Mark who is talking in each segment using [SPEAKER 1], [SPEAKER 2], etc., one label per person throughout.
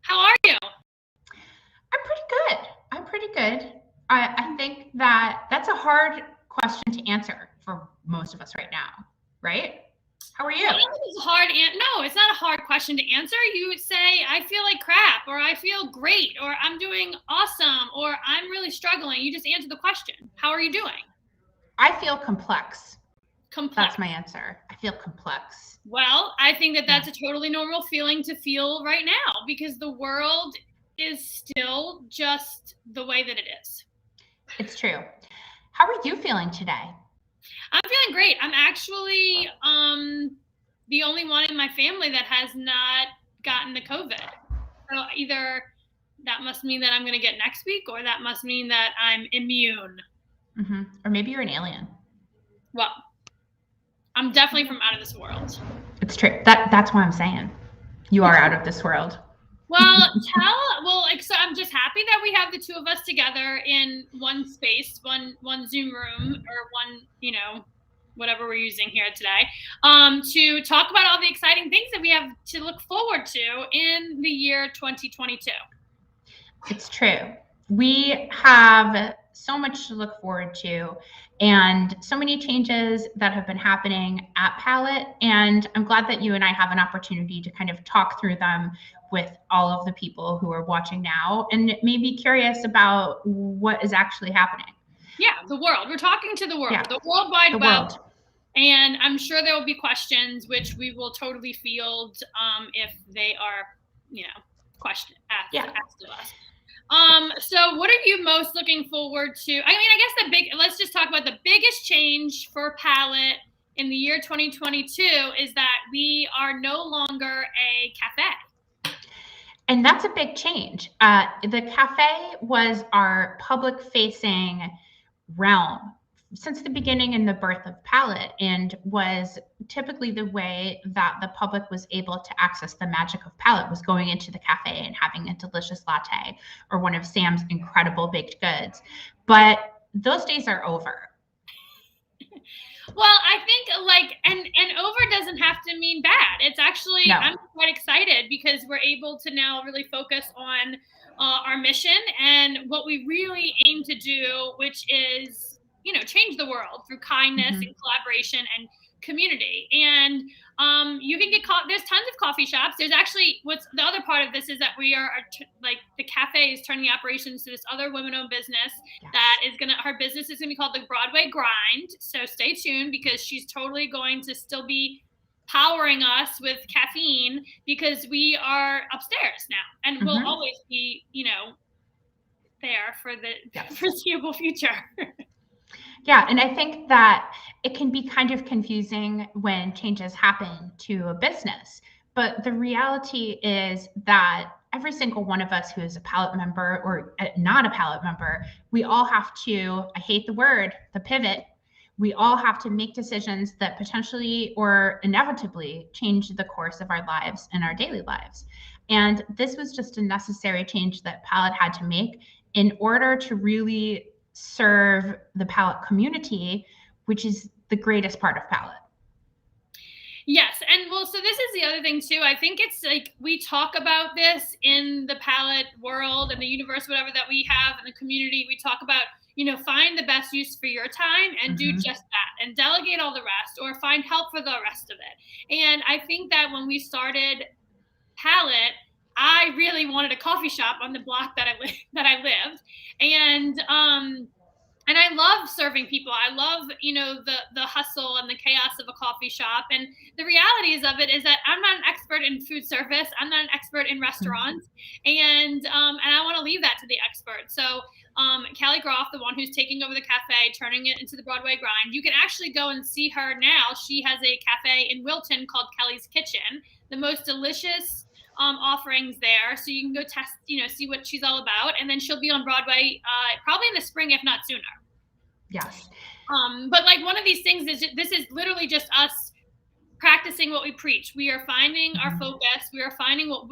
[SPEAKER 1] How are you?
[SPEAKER 2] I'm pretty good. I think that that's a hard question to answer for most of us right now, right? How are you?
[SPEAKER 1] Well, I don't think it's hard. No, it's not a hard question to answer. You would say, I feel like crap, or I feel great, or I'm doing awesome, or I'm really struggling. You just answer the question. How are you doing?
[SPEAKER 2] I feel complex.
[SPEAKER 1] Complex.
[SPEAKER 2] That's my answer. I feel complex.
[SPEAKER 1] Well, I think that that's a totally normal feeling to feel right now because the world is still just the way that it is.
[SPEAKER 2] It's true. How are you feeling today?
[SPEAKER 1] I'm feeling great. I'm actually the only one in my family that has not gotten the COVID. So either that must mean that I'm going to get next week, or that must mean that I'm immune.
[SPEAKER 2] Mm-hmm. Or maybe you're an alien.
[SPEAKER 1] Well, I'm definitely from out of this world.
[SPEAKER 2] It's true. That's why I'm saying you are out of this world.
[SPEAKER 1] Well, so I'm just happy that we have the two of us together in one space, one Zoom room, or one, whatever we're using here today, to talk about all the exciting things that we have to look forward to in the year 2022.
[SPEAKER 2] It's true. We have so much to look forward to and so many changes that have been happening at Palette. And I'm glad that you and I have an opportunity to kind of talk through them with all of the people who are watching now and maybe curious about what is actually happening.
[SPEAKER 1] Yeah, the world. We're talking to the world, the World Wide Web. And I'm sure there will be questions which we will totally field if they are, asked of us. So what are you most looking forward to? I mean, I guess let's just talk about the biggest change for Palette in the year 2022 is that we are no longer a cafe.
[SPEAKER 2] And that's a big change. The cafe was our public facing realm since the beginning and the birth of Palette, and was typically the way that the public was able to access the magic of Palette was going into the cafe and having a delicious latte or one of Sam's incredible baked goods. But those days are over.
[SPEAKER 1] Well, I think and over doesn't have to mean bad. It's actually, no. I'm quite excited because we're able to now really focus on our mission and what we really aim to do, which is, change the world through kindness and collaboration and community. And you can get there's tons of coffee shops. There's actually, what's the other part of this is that we are the cafe is turning the operations to this other women-owned business that is her business is gonna be called the Broadway Grind. So stay tuned because she's totally going to still be powering us with caffeine because we are upstairs now and we'll always be, there for the foreseeable future.
[SPEAKER 2] Yeah, and I think that it can be kind of confusing when changes happen to a business. But the reality is that every single one of us who is a Palette member or not a Palette member, we all have to, I hate the word, the pivot. We all have to make decisions that potentially or inevitably change the course of our lives and our daily lives. And this was just a necessary change that Palette had to make in order to really serve the Palette community, which is the greatest part of Palette.
[SPEAKER 1] Yes, and so this is the other thing too. I think it's like we talk about this in the Palette world and the universe, whatever that we have in the community. We talk about, find the best use for your time and do just that and delegate all the rest or find help for the rest of it. And I think that when we started Palette, I really wanted a coffee shop on the block that I lived. And I love serving people. I love, the hustle and the chaos of a coffee shop. And the realities of it is that I'm not an expert in food service. I'm not an expert in restaurants. And I want to leave that to the experts. So Callie Groff, the one who's taking over the cafe, turning it into the Broadway Grind, you can actually go and see her now. She has a cafe in Wilton called Kelly's Kitchen, the most delicious offerings there, so you can go test, see what she's all about, and then she'll be on Broadway probably in the spring, if not sooner.
[SPEAKER 2] Yes.
[SPEAKER 1] But one of these things is this is literally just us practicing what we preach. We are finding our focus. We are finding what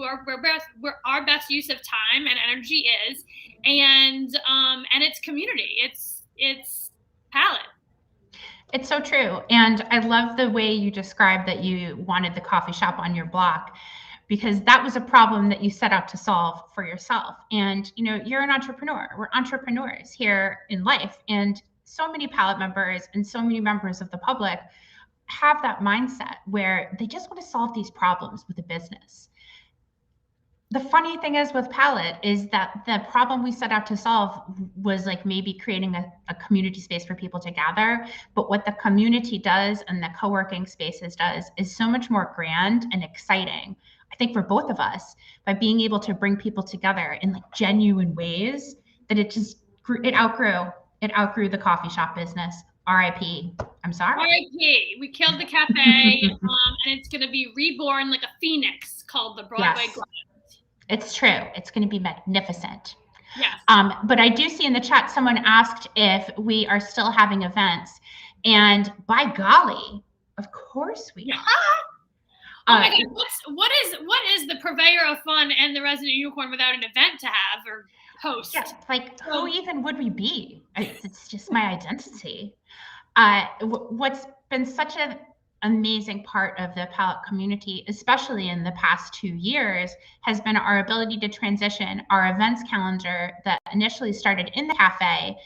[SPEAKER 1] our best use of time and energy is, and it's community. It's Palette.
[SPEAKER 2] It's so true. And I love the way you described that you wanted the coffee shop on your block. because that was a problem that you set out to solve for yourself. And, you're an entrepreneur. We're entrepreneurs here in life. And so many palette members and so many members of the public have that mindset where they just want to solve these problems with a business. The funny thing is with Palette is that the problem we set out to solve was like maybe creating a community space for people to gather. But what the community does and the co-working spaces does is so much more grand and exciting, I think, for both of us, by being able to bring people together in like genuine ways, that it outgrew the coffee shop business. RIP. I'm sorry.
[SPEAKER 1] RIP. We killed the cafe, and it's going to be reborn like a phoenix called the Broadway Grind.
[SPEAKER 2] It's true. It's going to be magnificent.
[SPEAKER 1] Yes.
[SPEAKER 2] But I do see in the chat someone asked if we are still having events, and by golly, of course we are.
[SPEAKER 1] Oh my God! What is the purveyor of fun and the resident unicorn without an event to have or host?
[SPEAKER 2] Yeah, like who even would we be? It's just my identity. What's been such an amazing part of the palette community, especially in the past 2 years, has been our ability to transition our events calendar that initially started in the cafe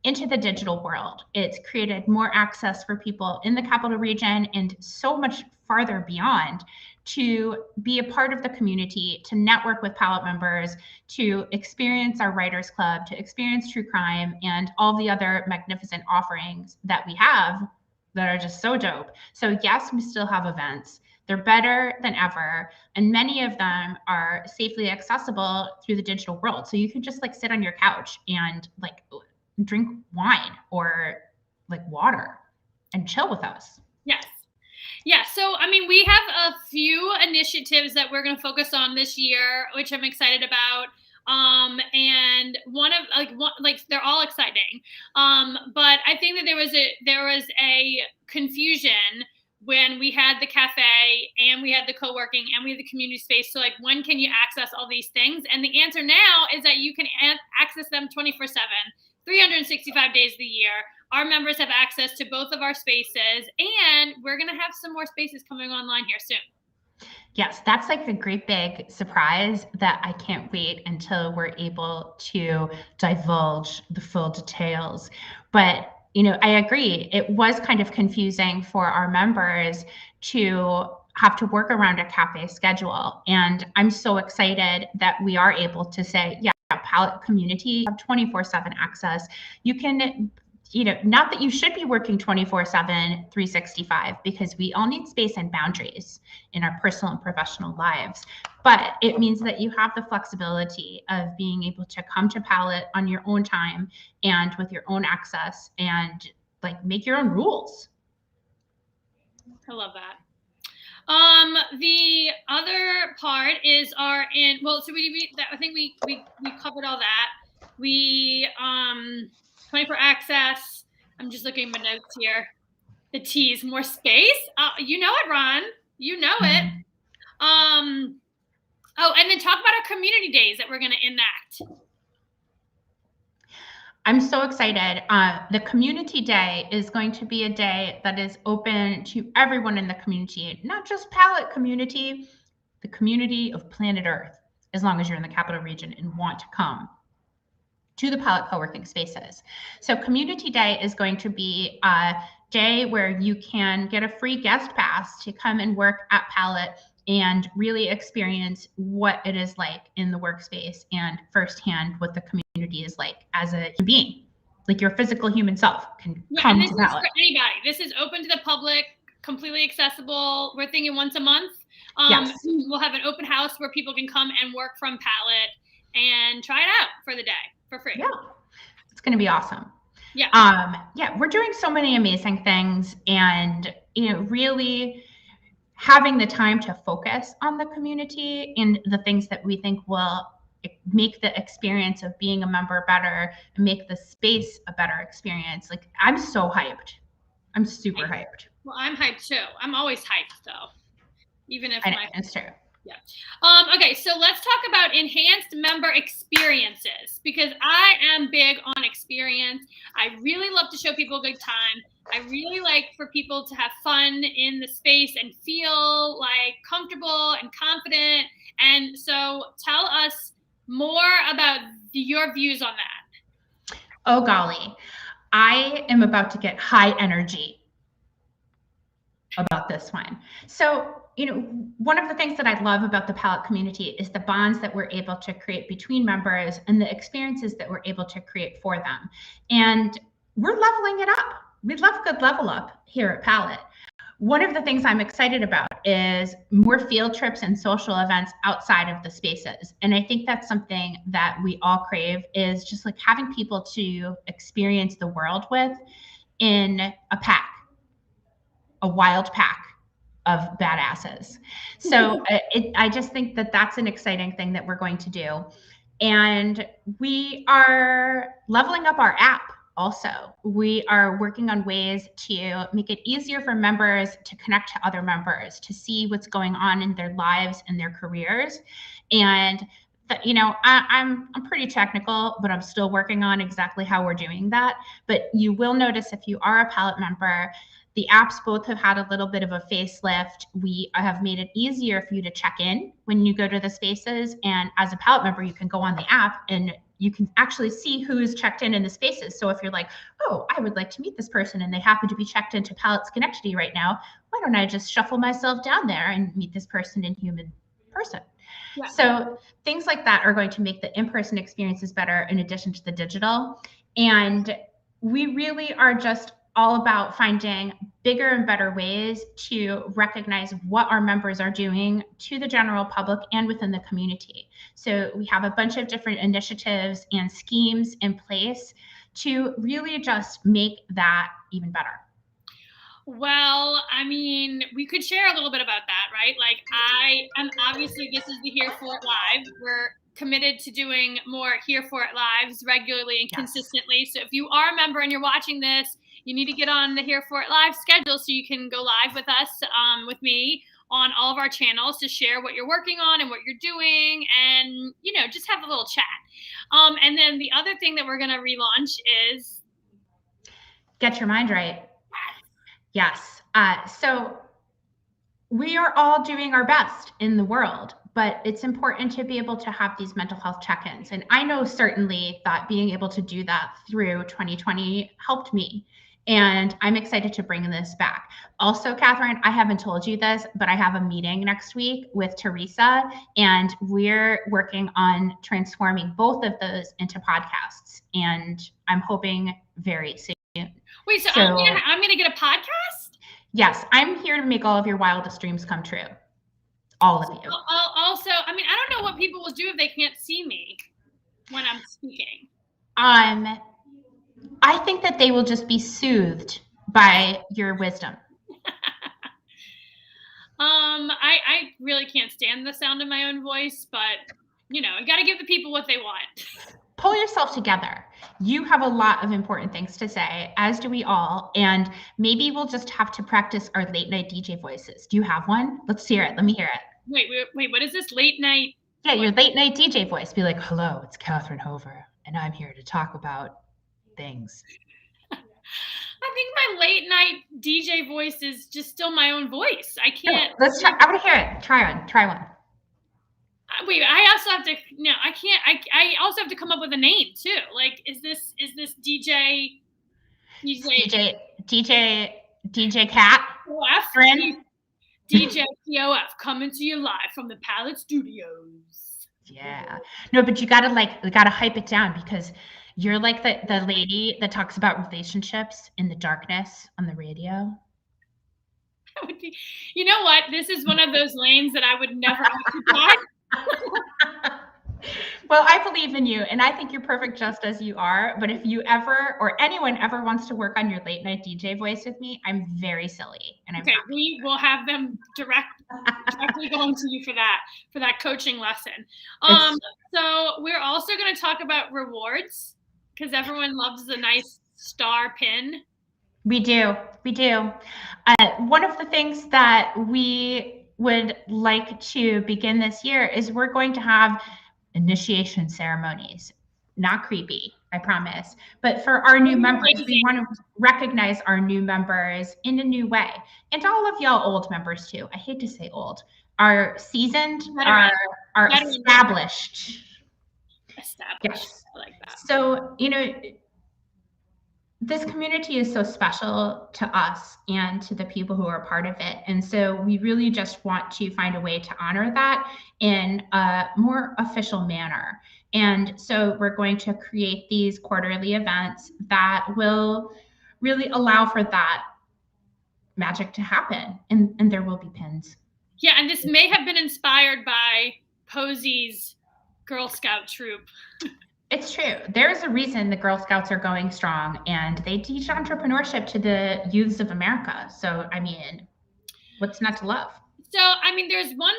[SPEAKER 2] into the digital world. It's created more access for people in the capital region and so much farther beyond to be a part of the community, to network with palette members, to experience our writers club, to experience true crime and all the other magnificent offerings that we have that are just so dope. So yes, we still have events. They're better than ever. And many of them are safely accessible through the digital world. So you can just like sit on your couch and like drink wine or like water and chill with us.
[SPEAKER 1] Yes. Yeah. So, I mean, we have a few initiatives that we're going to focus on this year, which I'm excited about. And they're all exciting. But I think that there was a confusion when we had the cafe and we had the co-working and we had the community space. So like, when can you access all these things? And the answer now is that you can access them 24/7, 365 days of the year. Our members have access to both of our spaces, and we're going to have some more spaces coming online here soon.
[SPEAKER 2] Yes, that's like a great big surprise that I can't wait until we're able to divulge the full details. But, I agree. It was kind of confusing for our members to have to work around a cafe schedule. And I'm so excited that we are able to say, yeah, palette community have 24/7 access. You can, not that you should be working 24/7, 365, because we all need space and boundaries in our personal and professional lives. But it means that you have the flexibility of being able to come to Palette on your own time and with your own access and like make your own rules.
[SPEAKER 1] I love that. The other part is I think we covered all that. We 24 access. I'm just looking at my notes here. The T's, more space. You know it, Ron. You know it. And then talk about our community days that we're going to enact.
[SPEAKER 2] I'm so excited. The community day is going to be a day that is open to everyone in the community, not just Palette community, the community of planet Earth, as long as you're in the capital region and want to come to the Palette co-working spaces. So community day is going to be a day where you can get a free guest pass to come and work at Palette and really experience what it is like in the workspace and firsthand what the community is like as a human being. Like your physical human self can come to Palette.
[SPEAKER 1] This is for anybody. This is open to the public, completely accessible. We're thinking once a month.
[SPEAKER 2] Yes.
[SPEAKER 1] We'll have an open house where people can come and work from Palette and try it out for the day for free.
[SPEAKER 2] Yeah, it's going to be awesome.
[SPEAKER 1] Yeah.
[SPEAKER 2] We're doing so many amazing things, and really having the time to focus on the community and the things that we think will make the experience of being a member better and make the space a better experience. Like, I'm so hyped. I'm super hyped.
[SPEAKER 1] Well, I'm hyped too. I'm always hyped though, even if
[SPEAKER 2] it's true.
[SPEAKER 1] Yeah. Okay, so let's talk about enhanced member experiences, because I am big on experience. I really love to show people a good time. I really like for people to have fun in the space and feel like comfortable and confident. And so tell us more about your views on that.
[SPEAKER 2] Oh, golly. I am about to get high energy about this one. So, one of the things that I love about the palette community is the bonds that we're able to create between members and the experiences that we're able to create for them. And we're leveling it up. We love good level up here at Palette. One of the things I'm excited about is more field trips and social events outside of the spaces. And I think that's something that we all crave, is just like having people to experience the world with in a pack, a wild pack of badasses. So I just think that that's an exciting thing that we're going to do. And we are leveling up our app also. We are working on ways to make it easier for members to connect to other members, to see what's going on in their lives and their careers. And I'm pretty technical, but I'm still working on exactly how we're doing that. But you will notice, if you are a Palette member, the apps both have had a little bit of a facelift. We have made it easier for you to check in when you go to the spaces. And as a Palette member, you can go on the app and you can actually see who's checked in the spaces. So if you're like, oh, I would like to meet this person and they happen to be checked into Palette Schenectady right now, why don't I just shuffle myself down there and meet this person in human person? Yeah. So things like that are going to make the in-person experiences better in addition to the digital. And we really are just all about finding bigger and better ways to recognize what our members are doing to the general public and within the community. So we have a bunch of different initiatives and schemes in place to really just make that even better.
[SPEAKER 1] Well, I mean, we could share a little bit about that, right? Like, and obviously this is the Here For It Live. We're committed to doing more Here For It Lives regularly and consistently. So if you are a member and you're watching this, you need to get on the Here For It Live schedule so you can go live with us, with me, on all of our channels to share what you're working on and what you're doing, and just have a little chat. And then the other thing that we're going to relaunch is
[SPEAKER 2] Get Your Mind Right. Yes. So we are all doing our best in the world, but it's important to be able to have these mental health check-ins. And I know certainly that being able to do that through 2020 helped me. And I'm excited to bring this back. Also, Catherine, I haven't told you this, but I have a meeting next week with Teresa, and we're working on transforming both of those into podcasts. And I'm hoping very soon.
[SPEAKER 1] Wait, so I'm gonna get a podcast?
[SPEAKER 2] Yes, I'm here to make all of your wildest dreams come true. All of you.
[SPEAKER 1] Also, I mean, I don't know what people will do if they can't see me when I'm speaking.
[SPEAKER 2] I think that they will just be soothed by your wisdom.
[SPEAKER 1] I really can't stand the sound of my own voice, but I got to give the people what they want.
[SPEAKER 2] Pull yourself together. You have a lot of important things to say, as do we all. And maybe we'll just have to practice our late night DJ voices. Do you have one? Let's hear it. Let me hear it.
[SPEAKER 1] Wait, what is this late night?
[SPEAKER 2] Yeah, your late night DJ voice. Be like, hello, it's Catherine Hover, and I'm here to talk about things.
[SPEAKER 1] I think my late night DJ voice is just still my own voice. I can't.
[SPEAKER 2] Let's try. I want to hear it. Try one.
[SPEAKER 1] Wait, I also have to. No, I can't. I also have to come up with a name too. Like, is this DJ
[SPEAKER 2] Cat?
[SPEAKER 1] DJ POF coming to you live from the Palette Studios.
[SPEAKER 2] Yeah. No, but you gotta hype it down, because you're like the lady that talks about relationships in the darkness on the radio.
[SPEAKER 1] That would be, you know what? This is one of those lanes that I would never occupy.
[SPEAKER 2] Well, I believe in you, and I think you're perfect just as you are. But if you ever, or anyone ever, wants to work on your late night DJ voice with me, I'm very silly. And
[SPEAKER 1] okay, we will have them directly going to you for that coaching lesson. So we're also going to talk about rewards, because everyone loves a nice star pin.
[SPEAKER 2] We do. One of the things that we would like to begin this year is we're going to have initiation ceremonies. not creepy, I promise. But for our new members, we want to recognize our new members in a new way. And all of y'all old members too. I hate to say old. Are seasoned, are established.
[SPEAKER 1] Yes. I like that.
[SPEAKER 2] So, this community is so special to us and to the people who are part of it. And so we really just want to find a way to honor that in a more official manner. And so we're going to create these quarterly events that will really allow for that magic to happen. And there will be pins.
[SPEAKER 1] Yeah, and this may have been inspired by Posey's Girl Scout troop.
[SPEAKER 2] It's true. There's a reason the Girl Scouts are going strong, and they teach entrepreneurship to the youths of America. So, I mean, what's not to love?
[SPEAKER 1] So, I mean, there's one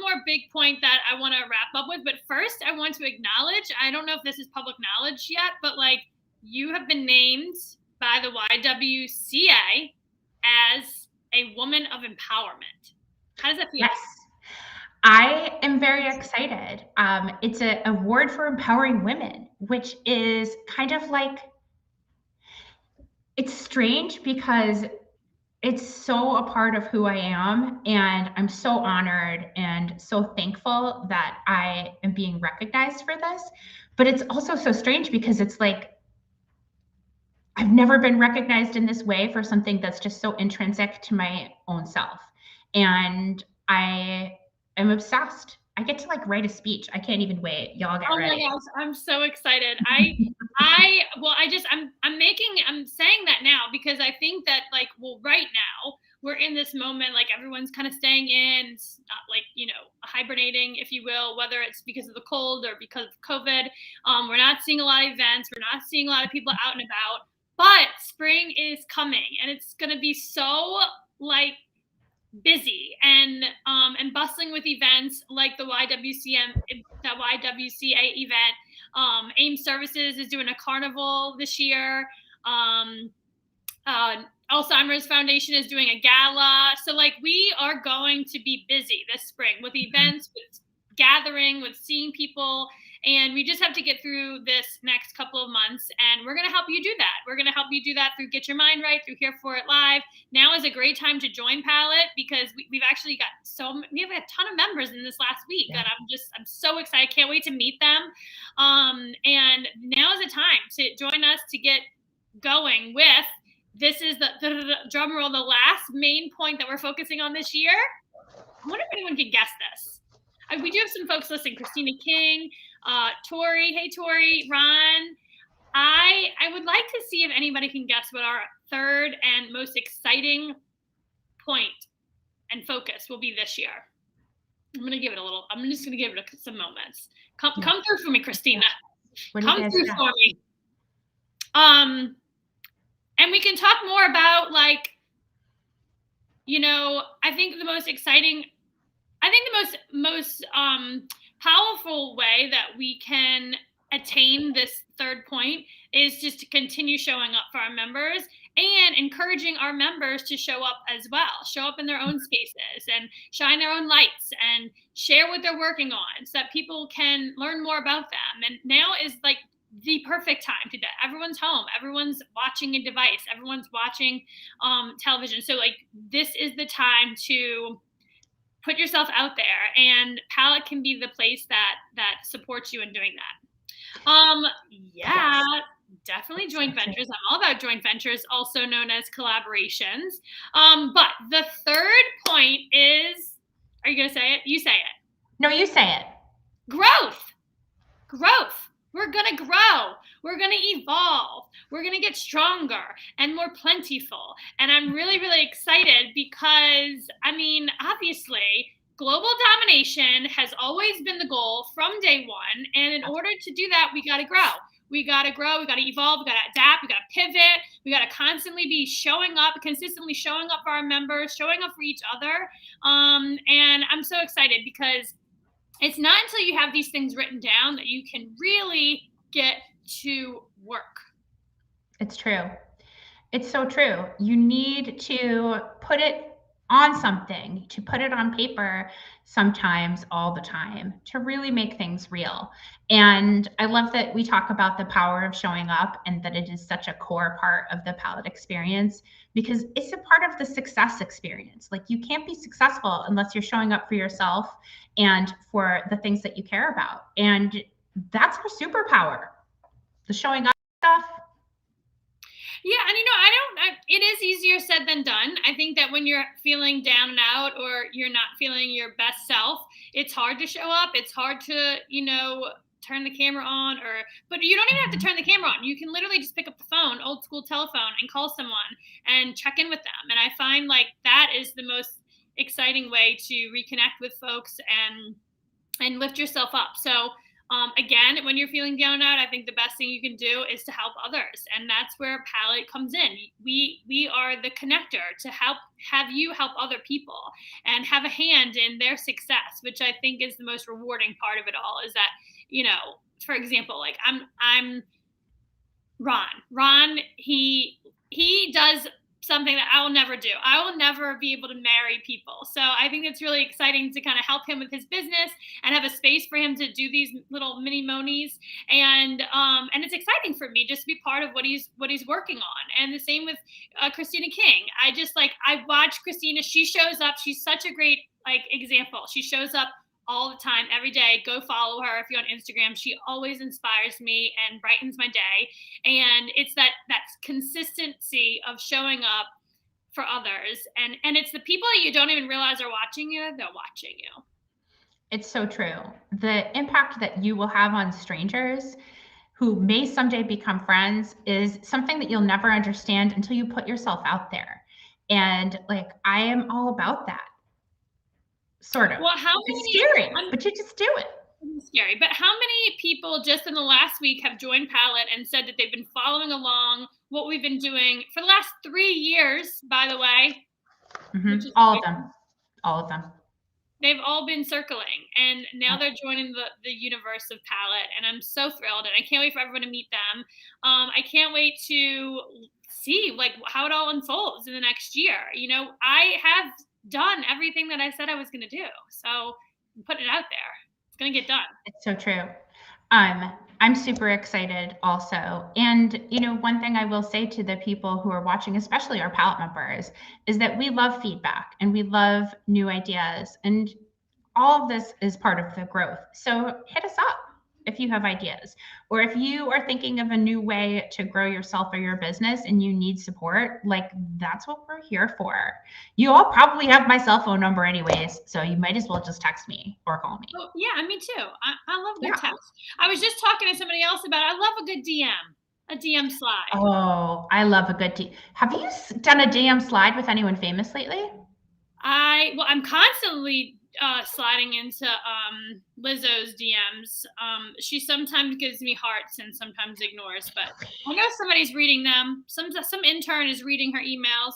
[SPEAKER 1] more big point that I want to wrap up with. But first, I want to acknowledge, I don't know if this is public knowledge yet, but like you have been named by the YWCA as a woman of empowerment. How does that feel?
[SPEAKER 2] Yes. I am very excited. It's an award for empowering women, which is kind of like, it's strange because it's so a part of who I am. And I'm so honored and so thankful that I am being recognized for this. But it's also so strange because it's like, I've never been recognized in this way for something that's just so intrinsic to my own self. And I'm obsessed. I get to like write a speech. I can't even wait. Y'all get ready.
[SPEAKER 1] Oh my gosh, I'm so excited. I'm saying that now because I think that like, well, right now we're in this moment, like everyone's kind of staying in, like, hibernating, if you will, whether it's because of the cold or because of COVID. We're not seeing a lot of events. We're not seeing a lot of people out and about, but spring is coming and it's going to be so like busy and bustling with events like the YWCA event. AIM Services is doing a carnival this year. Alzheimer's Foundation is doing a gala. So like we are going to be busy this spring with events, with gathering, with seeing people. And we just have to get through this next couple of months. And we're going to help you do that. We're going to help you do that through Get Your Mind Right, through Here For It Live. Now is a great time to join Palette because we've actually got we have a ton of members in this last week. Yeah. And I'm so excited. Can't wait to meet them. And now is the time to join us to get going with, this is the drum roll, the last main point that we're focusing on this year. I wonder if anyone can guess this. We do have some folks listening. Christina King, Tori. Hey, Tori. Ron. I would like to see if anybody can guess what our third and most exciting point and focus will be this year. I'm just going to give it some moments. Come through for me, Christina. Come through for me. And we can talk more about like, I think the most powerful way that we can attain this third point is just to continue showing up for our members and encouraging our members to show up as well, show up in their own spaces and shine their own lights and share what they're working on so that people can learn more about them. And now is like the perfect time to do that. Everyone's home, everyone's watching a device, everyone's watching television. So like this is the time to put yourself out there, and Palette can be the place that supports you in doing that. Yes. Definitely joint ventures. I'm all about joint ventures, also known as collaborations. But the third point is, are you going to say it? You say it.
[SPEAKER 2] No, you say it.
[SPEAKER 1] Growth. We're going to grow. We're going to evolve. We're going to get stronger and more plentiful. And I'm really, really excited because, obviously, global domination has always been the goal from day one. And in order to do that, we got to grow. We got to grow. We got to evolve. We got to adapt. We got to pivot. We got to constantly be consistently showing up for our members, showing up for each other. And I'm so excited because it's not until you have these things written down that you can really get to work.
[SPEAKER 2] It's true. It's so true. You need to put it on something, to put it on paper, sometimes all the time, to really make things real. And I love that we talk about the power of showing up and that it is such a core part of the palette experience, because it's a part of the success experience. Like, you can't be successful unless you're showing up for yourself and for the things that you care about. And that's our superpower, the showing up stuff.
[SPEAKER 1] Yeah, and it is easier said than done. I think that when you're feeling down and out, or you're not feeling your best self, it's hard to show up. It's hard to, turn the camera on, but you don't even have to turn the camera on. You can literally just pick up the phone, old school telephone, and call someone and check in with them. And I find like that is the most exciting way to reconnect with folks and lift yourself up. So again, when you're feeling down and out, I think the best thing you can do is to help others, and that's where Palette comes in. We are the connector to have you help other people and have a hand in their success, which I think is the most rewarding part of it all. Is that, for example, like I'm Ron, he does something that I will never do. I will never be able to marry people. So I think it's really exciting to kind of help him with his business and have a space for him to do these little mini monies. And it's exciting for me just to be part of what he's working on. And the same with Christina King. I watch Christina. She shows up. She's such a great example. She shows up all the time, every day. Go follow her if you're on Instagram. She always inspires me and brightens my day. And it's that consistency of showing up for others. And it's the people that you don't even realize are watching you, they're watching you.
[SPEAKER 2] It's so true. The impact that you will have on strangers who may someday become friends is something that you'll never understand until you put yourself out there. And I am all about that. Sort of.
[SPEAKER 1] Well,
[SPEAKER 2] it's scary, but you just do it.
[SPEAKER 1] It's scary. But how many people just in the last week have joined Palette and said that they've been following along what we've been doing for the last 3 years, by the way?
[SPEAKER 2] Mm-hmm. All of them.
[SPEAKER 1] They've all been circling, and now they're joining the universe of Palette, and I'm so thrilled, and I can't wait for everyone to meet them. I can't wait to see how it all unfolds in the next year. I have done everything that I said I was going to do, so I'm putting it out there. It's going to get done.
[SPEAKER 2] It's so true. I'm super excited also. And, one thing I will say to the people who are watching, especially our Palette members, is that we love feedback and we love new ideas. And all of this is part of the growth. So hit us up if you have ideas, or if you are thinking of a new way to grow yourself or your business and you need support. That's what we're here for. You all probably have my cell phone number anyways, so you might as well just text me or call me.
[SPEAKER 1] Oh yeah, me too. I love good text. I was just talking to somebody else about I love a good a DM slide.
[SPEAKER 2] Oh, I love a good DM. Have you done a DM slide with anyone famous lately?
[SPEAKER 1] I'm constantly sliding into Lizzo's DMs. She sometimes gives me hearts and sometimes ignores, but I know somebody's reading them. Some intern is reading her emails.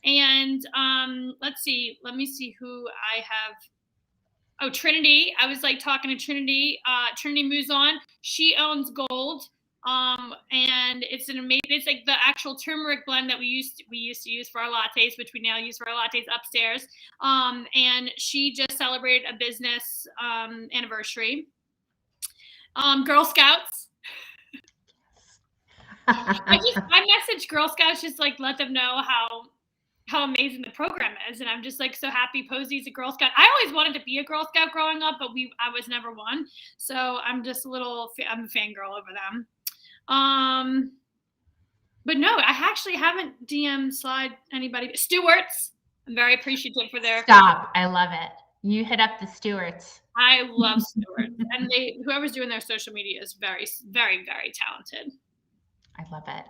[SPEAKER 1] And let me see who I have. Oh, Trinity. I was talking to Trinity. Trinity Muzon. She owns Gold. And it's an amazing. It's the actual turmeric blend that we used to use for our lattes, which we now use for our lattes upstairs. And she just celebrated a business anniversary. Girl Scouts. I messaged Girl Scouts just let them know how amazing the program is, and I'm just so happy Posey's a Girl Scout. I always wanted to be a Girl Scout growing up, but I was never one. So I'm just I'm a fangirl over them. But no, I actually haven't DM slide anybody. Stewart's, I'm very appreciative for their.
[SPEAKER 2] Stop! I love it. You hit up the Stewart's.
[SPEAKER 1] I love Stewart, and whoever's doing their social media is very, very, very talented.
[SPEAKER 2] I love it.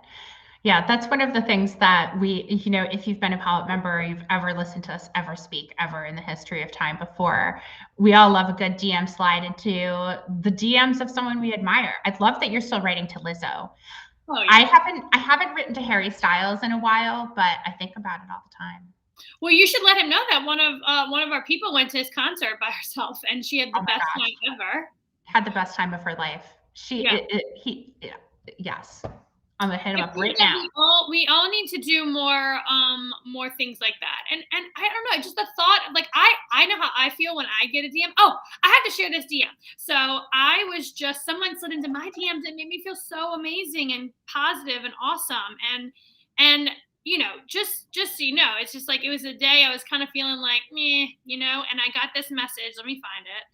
[SPEAKER 2] Yeah, that's one of the things that we, if you've been a Palette member or you've ever listened to us ever speak ever in the history of time before, we all love a good DM slide into the DMs of someone we admire. I'd love that you're still writing to Lizzo. Oh, yeah. I haven't written to Harry Styles in a while, but I think about it all the time.
[SPEAKER 1] Well, you should let him know that one of our people went to his concert by herself, and she had the best time ever.
[SPEAKER 2] Had the best time of her life. Yes. I'm gonna hit him up right
[SPEAKER 1] now. We all need to do more things like that. And I don't know, just the thought of like I know how I feel when I get a DM. Oh, I have to share this DM. So I was just someone slid into my DMs and made me feel so amazing and positive and awesome. And you know, just so you know, it's just like it was a day I was kind of feeling like meh, you know, and I got this message. Let me find it.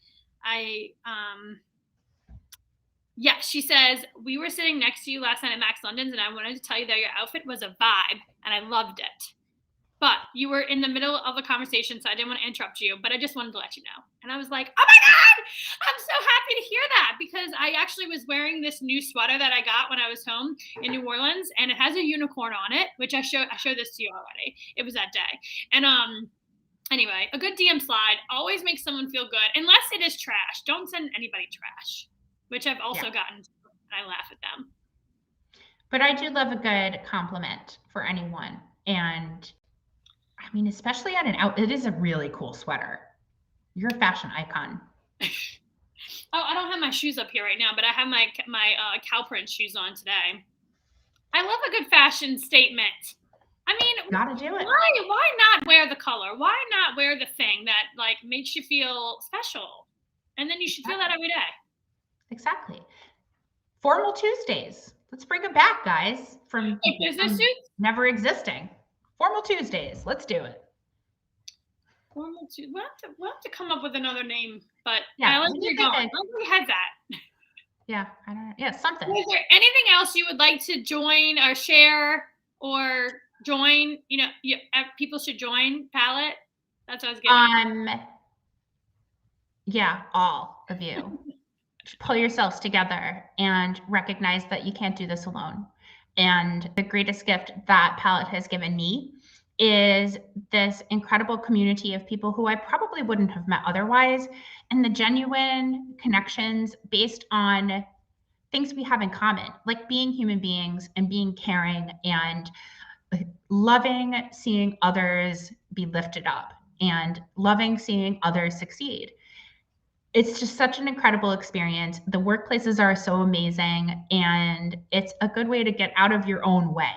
[SPEAKER 1] Yeah, she says, we were sitting next to you last night at Max London's, and I wanted to tell you that your outfit was a vibe, and I loved it. But you were in the middle of a conversation, so I didn't want to interrupt you, but I just wanted to let you know. And I was like, oh my God, I'm so happy to hear that, because I actually was wearing this new sweater that I got when I was home in New Orleans, and it has a unicorn on it, which I showed this to you already. It was that day. And anyway, a good DM slide always makes someone feel good, unless it is trash. Don't send anybody trash. Which I've also gotten, and I laugh at them.
[SPEAKER 2] But I do love a good compliment for anyone. And I mean, especially at it is a really cool sweater. You're a fashion icon.
[SPEAKER 1] Oh, I don't have my shoes up here right now, but I have my cow print shoes on today. I love a good fashion statement. I mean,
[SPEAKER 2] gotta do it.
[SPEAKER 1] Why not wear the color? Why not wear the thing that like makes you feel special? And then you should feel that every day.
[SPEAKER 2] Exactly. Formal Tuesdays. Let's bring them back, guys. From
[SPEAKER 1] business suits?
[SPEAKER 2] Never existing. Formal Tuesdays. Let's do it.
[SPEAKER 1] Formal Tuesdays. We'll have to come up with another name, but I like where you're going. I like we had that.
[SPEAKER 2] Yeah, I don't know. Yeah, something.
[SPEAKER 1] Is there anything else you would like to join or share or join? You know, people should join Palette. That's what I was getting at.
[SPEAKER 2] Yeah, all of you. Pull yourselves together and recognize that you can't do this alone. And the greatest gift that Palette has given me is this incredible community of people who I probably wouldn't have met otherwise, and the genuine connections based on things we have in common, like being human beings and being caring and loving seeing others be lifted up and loving seeing others succeed. It's just such an incredible experience. The workplaces are so amazing, and it's a good way to get out of your own way.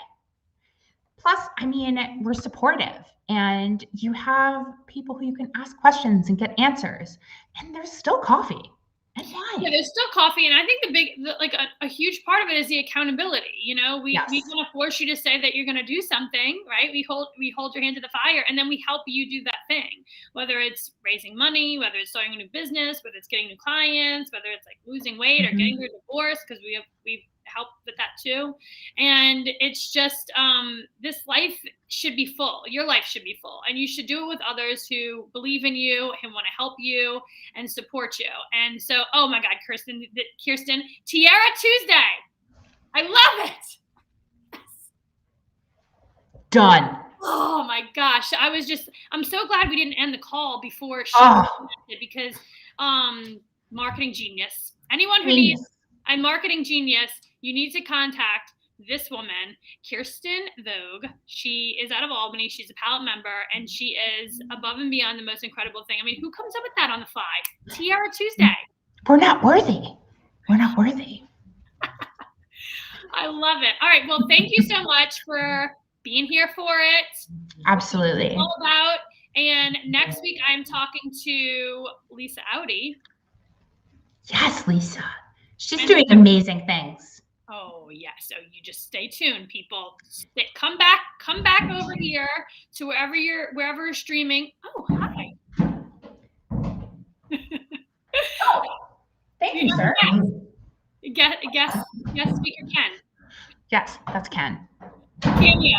[SPEAKER 2] Plus, I mean, we're supportive, and you have people who you can ask questions and get answers, and there's still coffee and wine.
[SPEAKER 1] Yeah, there's still coffee, and I think a huge part of it is the accountability. You know, we want to force you to say that you're going to do something, right? We hold your hand to the fire, and then we help you do that thing. Whether it's raising money, whether it's starting a new business, whether it's getting new clients, whether it's like losing weight or getting your divorce, because we've helped with that too. And it's just this life should be full. Your life should be full, and you should do it with others who believe in you and want to help you and support you. And so, oh my God, Kirsten, Tiara Tuesday, I love it.
[SPEAKER 2] Done.
[SPEAKER 1] Oh my gosh, I'm so glad we didn't end the call before she connected, because marketing genius. Anyone who needs a marketing genius, you need to contact this woman, Kirsten Vogue. She is out of Albany. She's a Palette member, and she is above and beyond the most incredible thing. I mean, who comes up with that on the fly? Tiara Tuesday.
[SPEAKER 2] We're not worthy. We're not worthy.
[SPEAKER 1] I love it. All right. Well, thank you so much for being here for it.
[SPEAKER 2] Absolutely.
[SPEAKER 1] All about. And next week, I'm talking to Lisa Audi.
[SPEAKER 2] Yes, Lisa. She's doing amazing things.
[SPEAKER 1] Oh yeah, so you just stay tuned, people. Come back over here to wherever you're streaming. Oh, hi.
[SPEAKER 2] Thank you, sir.
[SPEAKER 1] Guest speaker Ken.
[SPEAKER 2] Yes, that's Ken.
[SPEAKER 1] Cameo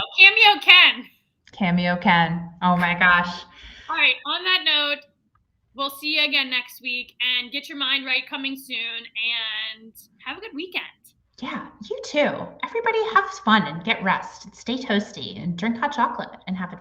[SPEAKER 1] Ken.
[SPEAKER 2] Cameo Ken. Oh my gosh.
[SPEAKER 1] All right, on that note, we'll see you again next week, and get your mind right coming soon, and have a good weekend.
[SPEAKER 2] Yeah, you too. Everybody have fun and get rest and stay toasty and drink hot chocolate and have a